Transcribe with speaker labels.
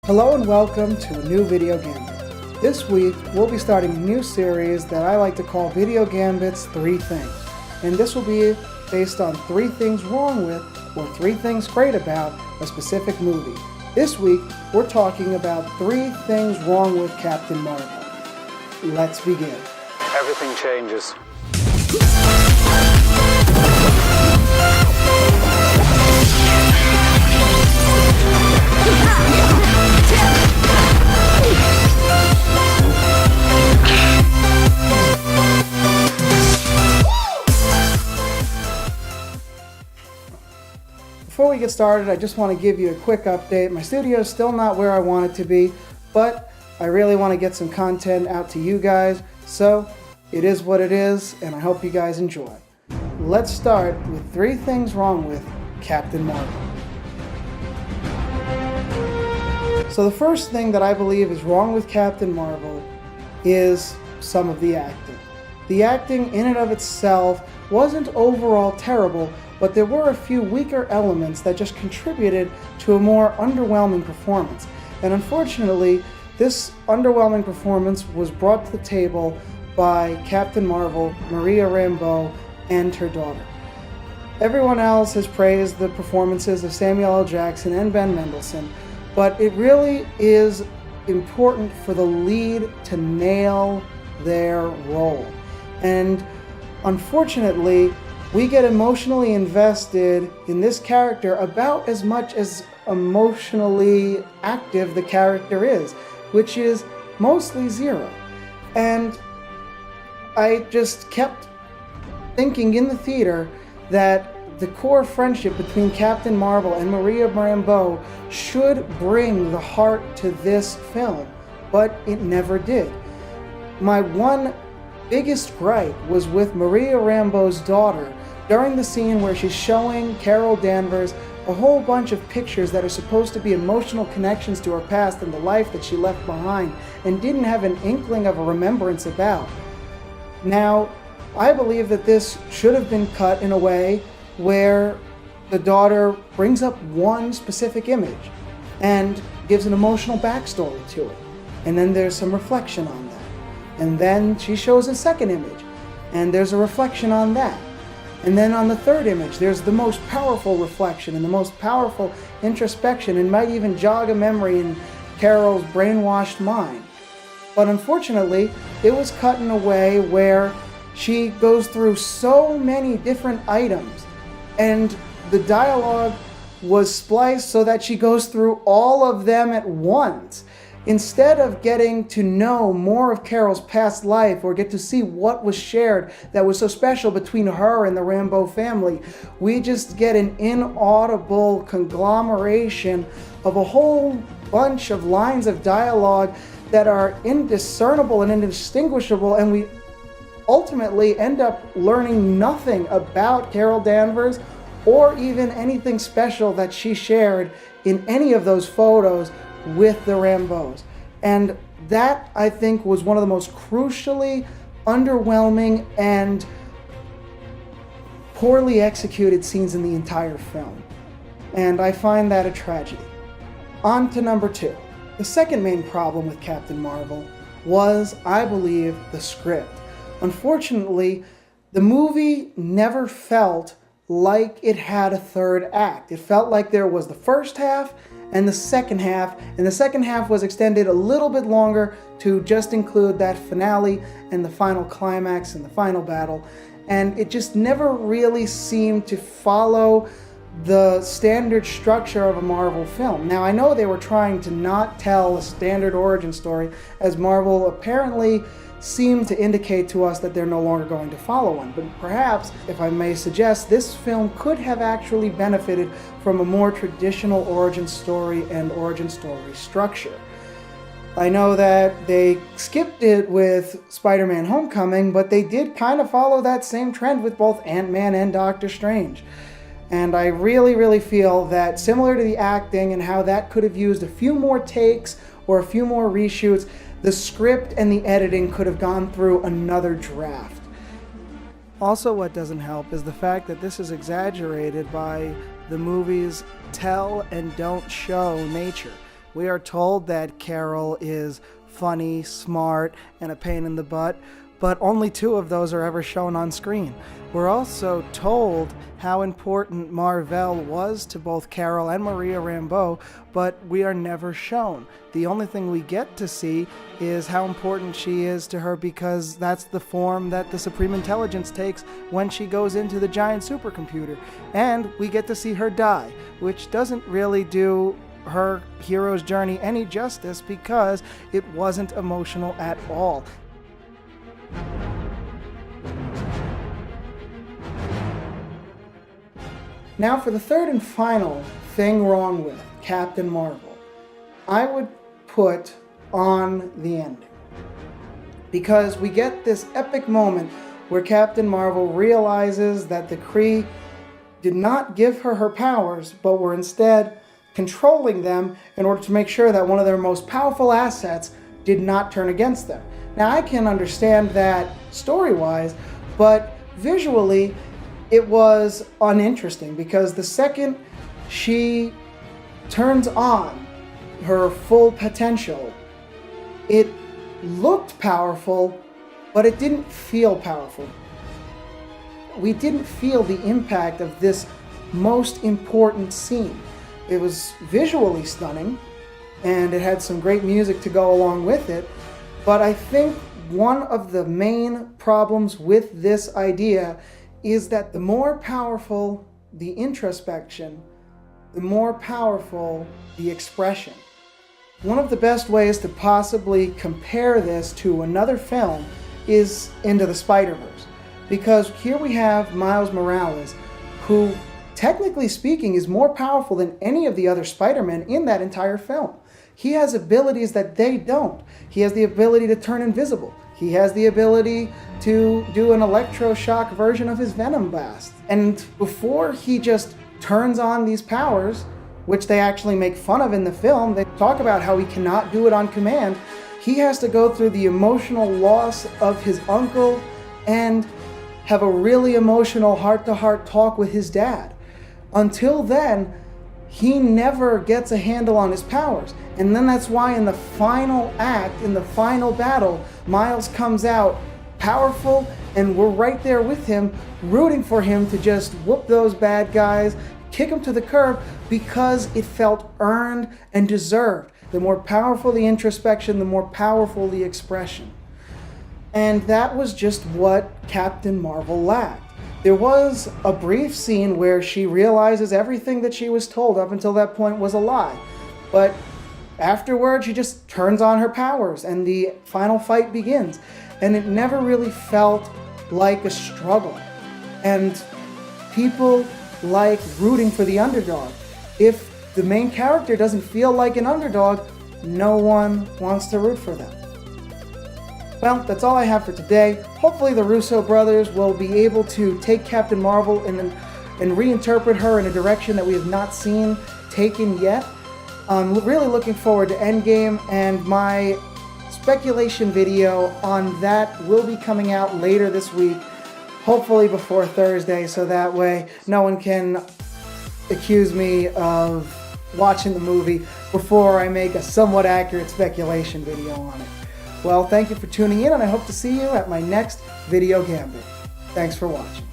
Speaker 1: Hello and welcome to a new Video Gambit. This week, we'll be starting a new series that I like to call Video Gambit's 3 Things. And this will be based on 3 things wrong with or 3 things great about a specific movie. This week, we're talking about 3 things wrong with Captain Marvel. Let's begin.
Speaker 2: Everything changes.
Speaker 1: Before we get started, I just want to give you a quick update. My studio is still not where I want it to be, but I really want to get some content out to you guys, so it is what it is, and I hope you guys enjoy. Let's start with 3 things wrong with Captain Marvel. So the first thing that I believe is wrong with Captain Marvel is some of the acting. The acting in and of itself wasn't overall terrible, but there were a few weaker elements that just contributed to a more underwhelming performance. And unfortunately, this underwhelming performance was brought to the table by Captain Marvel, Maria Rambeau, and her daughter. Everyone else has praised the performances of Samuel L. Jackson and Ben Mendelsohn, but it really is important for the lead to nail their role. And unfortunately, we get emotionally invested in this character about as much as emotionally active the character is, which is mostly 0. And I just kept thinking in the theater that the core friendship between Captain Marvel and Maria Rambeau should bring the heart to this film, but it never did. My one biggest gripe was with Maria Rambeau's daughter during the scene where she's showing Carol Danvers a whole bunch of pictures that are supposed to be emotional connections to her past and the life that she left behind and didn't have an inkling of a remembrance about. Now, I believe that this should have been cut in a way where the daughter brings up one specific image and gives an emotional backstory to it. And then there's some reflection on that. And then she shows a second image and there's a reflection on that. And then on the third image, there's the most powerful reflection and the most powerful introspection, and might even jog a memory in Carol's brainwashed mind. But unfortunately, it was cut in a way where she goes through so many different items, and the dialogue was spliced so that she goes through all of them at once. Instead of getting to know more of Carol's past life or get to see what was shared that was so special between her and the Rambeau family, we just get an inaudible conglomeration of a whole bunch of lines of dialogue that are indiscernible and indistinguishable, and we ultimately end up learning nothing about Carol Danvers or even anything special that she shared in any of those photos with the Rambeaus. And that, I think, was one of the most crucially underwhelming and poorly executed scenes in the entire film. And I find that a tragedy. On to number 2. The second main problem with Captain Marvel was, I believe, the script. Unfortunately, the movie never felt like it had a third act. It felt like there was the first half and the second half, and the second half was extended a little bit longer to just include that finale and the final climax and the final battle, and it just never really seemed to follow the standard structure of a Marvel film. Now, I know they were trying to not tell a standard origin story, as Marvel apparently seemed to indicate to us that they're no longer going to follow one. But perhaps, if I may suggest, this film could have actually benefited from a more traditional origin story and origin story structure. I know that they skipped it with Spider-Man Homecoming, but they did kind of follow that same trend with both Ant-Man and Doctor Strange. And I really feel that, similar to the acting and how that could have used a few more takes or a few more reshoots, the script and the editing could have gone through another draft. Also, what doesn't help is the fact that this is exaggerated by the movie's tell and don't show nature. We are told that Carol is funny, smart, and a pain in the butt, but only 2 of those are ever shown on screen. We're also told how important Marvell was to both Carol and Maria Rambeau, but we are never shown. The only thing we get to see is how important she is to her, because that's the form that the Supreme Intelligence takes when she goes into the giant supercomputer. And we get to see her die, which doesn't really do her hero's journey any justice, because it wasn't emotional at all. Now for the third and final thing wrong with Captain Marvel, I would put on the ending. Because we get this epic moment where Captain Marvel realizes that the Kree did not give her her powers, but were instead controlling them in order to make sure that one of their most powerful assets did not turn against them. Now I can understand that story-wise, but visually it was uninteresting, because the second she turns on her full potential, it looked powerful, but it didn't feel powerful. We didn't feel the impact of this most important scene. It was visually stunning, and it had some great music to go along with it, but I think one of the main problems with this idea is that the more powerful the introspection, the more powerful the expression. One of the best ways to possibly compare this to another film is Into the Spider-Verse, because here we have Miles Morales, who, technically speaking, is more powerful than any of the other Spider-Men in that entire film. He has abilities that they don't. He has the ability to turn invisible. He has the ability to do an electroshock version of his Venom blast. And before he just turns on these powers, which they actually make fun of in the film, they talk about how he cannot do it on command, he has to go through the emotional loss of his uncle and have a really emotional heart-to-heart talk with his dad. Until then, he never gets a handle on his powers. And then that's why in the final act, in the final battle, Miles comes out powerful, and we're right there with him, rooting for him to just whoop those bad guys, kick them to the curb, because it felt earned and deserved. The more powerful the introspection, the more powerful the expression. And that was just what Captain Marvel lacked. There was a brief scene where she realizes everything that she was told up until that point was a lie. But afterward, she just turns on her powers and the final fight begins. And it never really felt like a struggle. And people like rooting for the underdog. If the main character doesn't feel like an underdog, no one wants to root for them. Well, that's all I have for today. Hopefully the Russo brothers will be able to take Captain Marvel and reinterpret her in a direction that we have not seen taken yet. I'm really looking forward to Endgame, and my speculation video on that will be coming out later this week, hopefully before Thursday, so that way no one can accuse me of watching the movie before I make a somewhat accurate speculation video on it. Well, thank you for tuning in, and I hope to see you at my next Video Gambit. Thanks for watching.